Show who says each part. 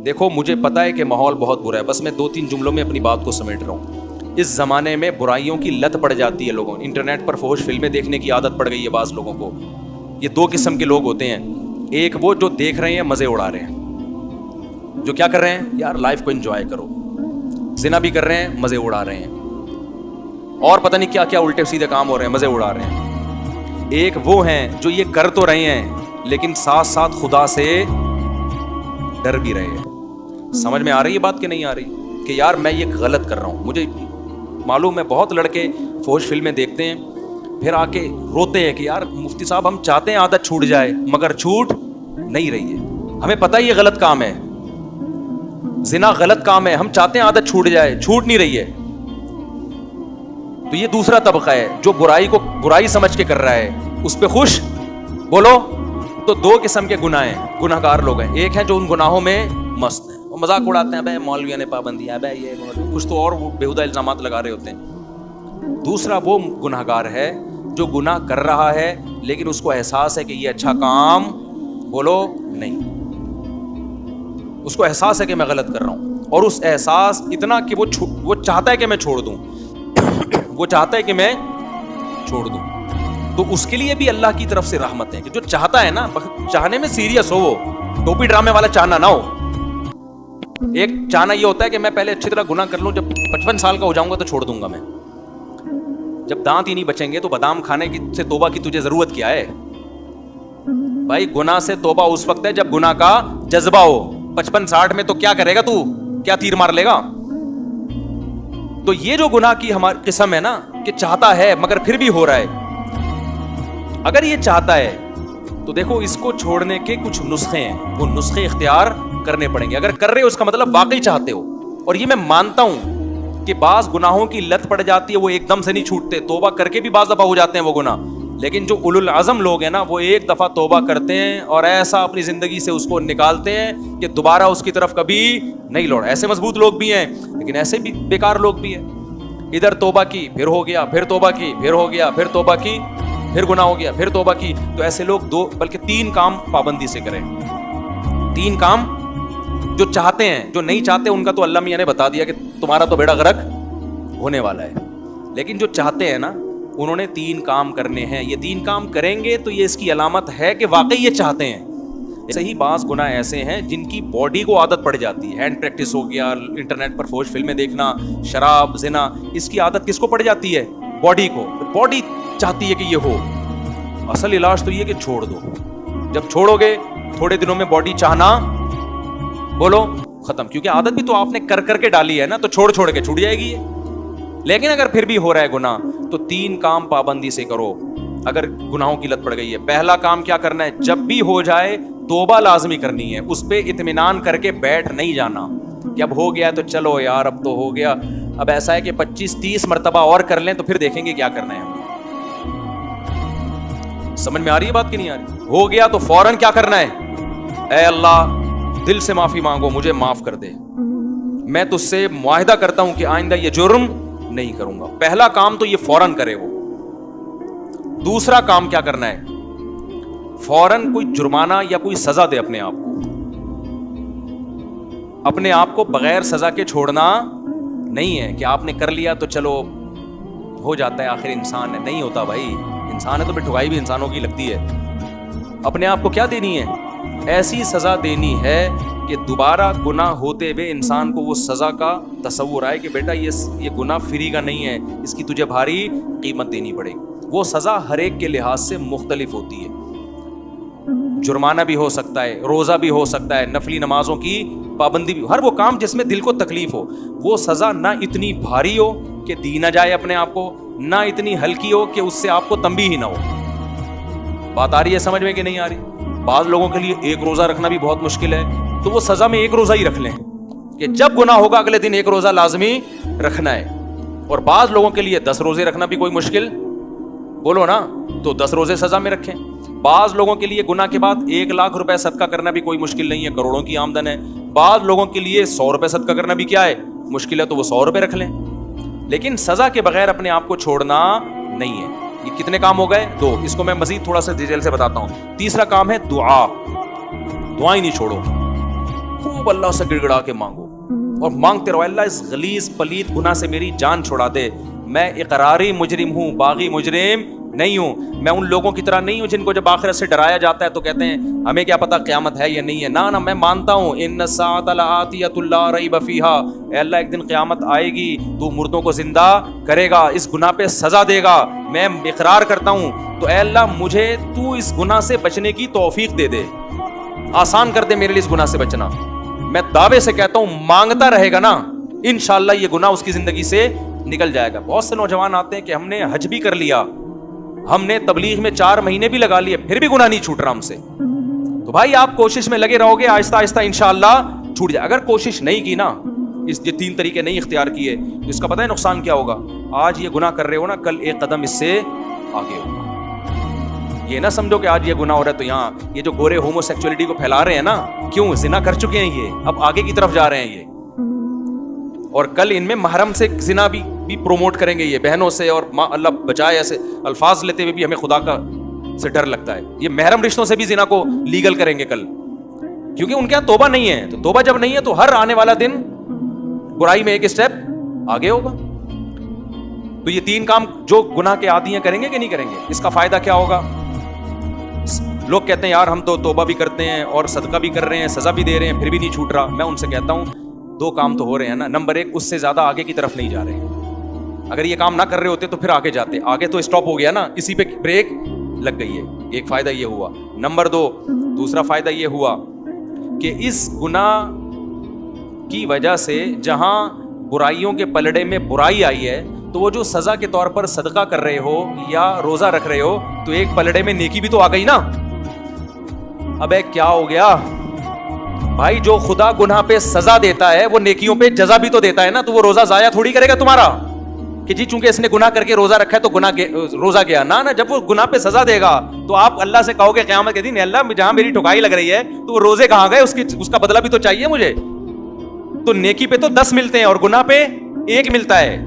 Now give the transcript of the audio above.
Speaker 1: دیکھو مجھے پتا ہے کہ ماحول بہت برا ہے, بس میں 2-3 جملوں میں اپنی بات کو سمیٹ رہا ہوں. اس زمانے میں برائیوں کی لت پڑ جاتی ہے لوگوں, انٹرنیٹ پر فحش فلمیں دیکھنے کی عادت پڑ گئی ہے بعض لوگوں کو. یہ 2 قسم کے لوگ ہوتے ہیں, ایک وہ جو دیکھ رہے ہیں مزے اڑا رہے ہیں, جو کیا کر رہے ہیں یار لائف کو انجوائے کرو, زنا بھی کر رہے ہیں مزے اڑا رہے ہیں, اور پتہ نہیں کیا کیا الٹے سیدھے کام ہو رہے ہیں, مزے اڑا رہے ہیں. ایک وہ ہیں جو یہ کر تو رہے ہیں لیکن ساتھ ساتھ خدا سے ڈر بھی رہے ہیں. سمجھ میں آ رہی ہے بات کہ نہیں آ رہی کہ یار میں یہ غلط کر رہا ہوں. مجھے معلوم ہے بہت لڑکے فحش فلمیں دیکھتے ہیں پھر آ کے روتے ہیں کہ یار مفتی صاحب ہم چاہتے ہیں عادت چھوٹ جائے مگر چھوٹ نہیں رہی ہے. ہمیں پتہ ہے یہ غلط کام ہے, زنا غلط کام ہے, ہم چاہتے ہیں عادت چھوٹ جائے, چھوٹ نہیں رہی ہے. تو یہ دوسرا طبقہ ہے جو برائی کو برائی سمجھ کے کر رہا ہے, اس پہ خوش بولو. تو 2 قسم کے گناہ ہیں, گناہ گار لوگ ہیں. ایک ہیں جو ان گناہوں میں مست ہیں, وہ مذاق اڑاتے ہیں بھائی مولویوں نے پابندی ہے بھائی یہ کچھ تو اور بےہودہ الزامات لگا رہے ہوتے ہیں. دوسرا وہ گناہ گار ہے جو گناہ کر رہا ہے لیکن اس کو احساس ہے کہ یہ اچھا کام بولو نہیں, اس کو احساس ہے کہ میں غلط کر رہا ہوں, اور اس احساس اتنا کہ وہ چاہتا ہے کہ میں چھوڑ دوں, وہ چاہتا ہے کہ میں چھوڑ دوں. تو اس کے لیے بھی اللہ کی طرف سے رحمت ہے کہ جو چاہتا ہے نا, چاہنے میں سیریس ہو, وہ ٹوپی ڈرامے والا چاہنا نہ ہو. ایک چاہنا یہ ہوتا ہے کہ میں پہلے اچھی طرح گناہ کر لوں, جب 55 سال کا ہو جاؤں گا تو چھوڑ دوں گا میں. جب دانت ہی نہیں بچیں گے تو بادام کھانے سے توبہ کی تجھے ضرورت کیا ہے بھائی؟ گناہ سے توبہ اس وقت ہے جب گناہ کا جذبہ ہو. 55-60 میں تو کیا کرے گا تو, کیا تیر مار لے گا؟ تو یہ جو گناہ کی ہماری قسم ہے نا کہ چاہتا ہے مگر پھر بھی ہو رہا ہے, اگر یہ چاہتا ہے تو دیکھو اس کو چھوڑنے کے کچھ نسخے ہیں, وہ نسخے اختیار کرنے پڑیں گے. اگر کر رہے ہو اس کا مطلب واقعی چاہتے ہو. اور یہ میں مانتا ہوں کہ بعض گناہوں کی لت پڑ جاتی ہے, وہ ایک دم سے نہیں چھوٹتے, توبہ کر کے بھی بعض دفعہ ہو جاتے ہیں وہ گناہ. لیکن جو اولو العزم لوگ ہیں نا وہ ایک دفعہ توبہ کرتے ہیں اور ایسا اپنی زندگی سے اس کو نکالتے ہیں کہ دوبارہ اس کی طرف کبھی نہیں لوٹ. ایسے مضبوط لوگ بھی ہیں لیکن ایسے بھی بیکار لوگ بھی ہیں. ادھر توبہ کی پھر ہو گیا, پھر توبہ کی پھر ہو گیا, پھر توبہ کی پھر گناہ ہو گیا, پھر توبہ کی. تو ایسے لوگ 2 بلکہ 3 کام پابندی سے کریں. 3 کام جو چاہتے ہیں, جو نہیں چاہتے ان کا تو اللہ میاں نے بتا دیا کہ تمہارا تو بیڑا غرق ہونے والا ہے. لیکن جو چاہتے ہیں نا انہوں نے 3 کام کرنے ہیں. یہ 3 کام کریں گے تو یہ اس کی علامت ہے کہ واقعی یہ چاہتے ہیں. ایسے ہی بعض گناہ ایسے ہیں جن کی باڈی کو عادت پڑ جاتی ہے. ہینڈ پریکٹس ہو گیا, انٹرنیٹ پر فحش فلمیں دیکھنا, شراب, زنا, اس کی عادت کس کو پڑ جاتی ہے؟ باڈی کو. باڈی چاہتی ہے کہ یہ ہو. اصل علاج تو یہ کہ چھوڑ دو. جب چھوڑو گے تھوڑے دنوں میں باڈی چاہنا بولو ختم, کیونکہ عادت بھی تو آپ نے کر کر کے ڈالی ہے نا, تو چھوڑ چھوڑ کے چھوٹ جائے گی یہ. لیکن اگر پھر بھی ہو رہا ہے گناہ تو 3 کام پابندی سے کرو اگر گناہوں کی لت پڑ گئی ہے. پہلا کام کیا کرنا ہے؟ جب بھی ہو جائے توبہ لازمی کرنی ہے, اس پہ اطمینان کر کے بیٹھ نہیں جانا کہ اب ہو گیا تو چلو یار اب تو ہو گیا, اب ایسا ہے کہ 25-30 مرتبہ اور کر لیں تو پھر دیکھیں گے کیا کرنا ہے. سمجھ میں آ رہی ہے بات کہ نہیں آ رہی؟ ہو گیا تو فوراً کیا کرنا ہے؟ اے اللہ دل سے معافی مانگو, مجھے معاف کر دے, میں تجھ سے معاہدہ کرتا ہوں کہ آئندہ یہ جرم نہیں کروں گا. پہلا کام تو یہ فوراً کرے وہ. دوسرا کام کیا کرنا ہے؟ فوراً کوئی جرمانہ یا کوئی سزا دے اپنے آپ کو. اپنے آپ کو بغیر سزا کے چھوڑنا نہیں ہے کہ آپ نے کر لیا تو چلو ہو جاتا ہے, آخر انسان ہے. نہیں ہوتا بھائی, انسان ہے تو پھر ٹھگائی بھی انسانوں کی لگتی ہے. اپنے آپ کو کیا دینی ہے؟ ایسی سزا دینی ہے کہ دوبارہ گناہ ہوتے ہوئے انسان کو وہ سزا کا تصور آئے کہ بیٹا یہ گناہ فری کا نہیں ہے, اس کی تجھے بھاری قیمت دینی پڑے گی. وہ سزا ہر ایک کے لحاظ سے مختلف ہوتی ہے. جرمانہ بھی ہو سکتا ہے, روزہ بھی ہو سکتا ہے, نفلی نمازوں کی پابندی بھی, ہر وہ کام جس میں دل کو تکلیف ہو. وہ سزا نہ اتنی بھاری ہو کہ دی نہ جائے اپنے آپ کو, نہ اتنی ہلکی ہو کہ اس سے آپ کو تنبیہ ہی نہ ہو. بات آ رہی ہے سمجھ میں کہ نہیں آ رہی؟ بعض لوگوں کے لیے 1 روزہ رکھنا بھی بہت مشکل ہے, تو وہ سزا میں 1 روزہ ہی رکھ لیں کہ جب گناہ ہوگا اگلے دن 1 روزہ لازمی رکھنا ہے. اور بعض لوگوں کے لیے 10 روزے رکھنا بھی کوئی مشکل بولو نا, تو 10 روزے سزا میں رکھیں. بعض لوگوں کے لیے گناہ کے بعد 1 لاکھ روپے صدقہ کرنا بھی کوئی مشکل نہیں ہے, کروڑوں کی آمدن ہے. بعض لوگوں کے لیے 100 روپے صدقہ کرنا بھی کیا ہے؟ مشکل ہے, تو وہ 100 روپے رکھ لیں. لیکن سزا کے بغیر اپنے آپ کو چھوڑنا نہیں ہے. یہ کتنے کام ہو گئے؟ 2. اس کو میں مزید تھوڑا سا ڈیٹیل سے بتاتا ہوں. تیسرا کام ہے دعا. دعائیں نہیں چھوڑو, خوب خوب اللہ سے گڑ گڑا کے مانگو اور مانگتے رہو اللہ اس غلیظ پلید گناہ سے میری جان چھڑا دے. میں اقراری مجرم ہوں, باغی مجرم نہیں ہوں. میں ان لوگوں کی طرح نہیں ہوں جن کو جب آخرت سے ڈرایا جاتا ہے تو کہتے ہیں ہمیں کیا پتا قیامت ہے یا نہیں ہے. نہ میں مانتا ہوں ان الساعۃ لآتیۃ لا ریب فیہا, اے اللہ ایک دن قیامت آئے گی, تو مردوں کو زندہ کرے گا, اس گناہ پہ سزا دے گا. میں اقرار کرتا ہوں, تو اے اللہ مجھے تو اس گناہ سے بچنے کی توفیق دے دے, آسان کر دے میرے لیے اس گناہ سے بچنا. میں دعوے سے کہتا ہوں مانگتا رہے گا نا, انشاءاللہ یہ گناہ اس کی زندگی سے نکل جائے گا. بہت سے نوجوان آتے ہیں کہ ہم نے حج بھی کر لیا, ہم نے تبلیغ میں 4 مہینے بھی لگا لیے, پھر بھی گناہ نہیں چھوٹ رہا ہم سے. تو بھائی آپ کوشش میں لگے رہو گے, آہستہ آہستہ انشاءاللہ چھوٹ جائے. اگر کوشش نہیں کی نا, اس یہ 3 طریقے نہیں اختیار کیے, تو اس کا پتہ ہے نقصان کیا ہوگا. آج یہ گناہ کر رہے ہو نا, کل ایک قدم اس سے آگے ہوگا. یہ نہ سمجھو کہ آج یہ گناہ ہو رہا ہے تو یہاں یہ جو گورے ہومو سیکچولیٹی کو پھیلا رہے ہیں نا, کیوں زنا کر چکے ہیں یہ, اب آگے کی طرف جا رہے ہیں یہ, اور کل ان میں محرم سے زنا بھی پروموٹ کریں گے یہ, بہنوں سے. اور اللہ بچائے ایسے الفاظ لیتے ہوئے بھی ہمیں خدا کا سے ڈر لگتا ہے. یہ محرم رشتوں سے بھی زنا کو لیگل کریں گے کل, کیونکہ ان کے یہاں توبہ نہیں ہے. تو توبہ جب نہیں ہے تو ہر آنے والا دن برائی میں ایک اسٹیپ آگے ہوگا. تو یہ 3 کام جو گناہ کے عادی ہیں کریں گے کہ نہیں کریں گے, اس کا فائدہ کیا ہوگا. لوگ کہتے ہیں یار ہم تو توبہ بھی کرتے ہیں اور صدقہ بھی کر رہے ہیں, سزا بھی دے رہے ہیں, پھر بھی نہیں چھوٹ رہا. میں ان سے کہتا ہوں 2 کام تو ہو رہے ہیں نا. نمبر 1, اس سے زیادہ آگے کی طرف نہیں جا رہے ہیں. اگر یہ کام نہ کر رہے ہوتے تو پھر آگے جاتے, آگے تو اسٹاپ ہو گیا نا, اسی پہ بریک لگ گئی ہے. ایک فائدہ یہ ہوا. نمبر 2, دوسرا فائدہ یہ ہوا کہ اس گناہ کی وجہ سے جہاں برائیوں کے پلڑے میں برائی آئی ہے, تو وہ جو سزا کے طور پر صدقہ کر رہے ہو یا روزہ رکھ رہے ہو, تو ایک پلڑے میں نیکی بھی تو آ گئی نا. ابے کیا ہو گیا بھائی, جو خدا گناہ پہ سزا دیتا ہے وہ نیکیوں پہ جزا بھی تو دیتا ہے نا. تو وہ روزہ ضائع تھوڑی کرے گا تمہارا کہ جی چونکہ اس نے گناہ کر کے روزہ رکھا ہے تو روزہ گیا. نہ جب وہ گناہ پہ سزا دے گا تو آپ اللہ سے کہو گے قیامت کے دن, اللہ جہاں میری ٹھکائی لگ رہی ہے تو وہ روزے کہاں گئے, اس کا بدلہ بھی تو چاہیے مجھے. تو نیکی پہ تو 10 ملتے ہیں اور گناہ پہ 1 ملتا ہے.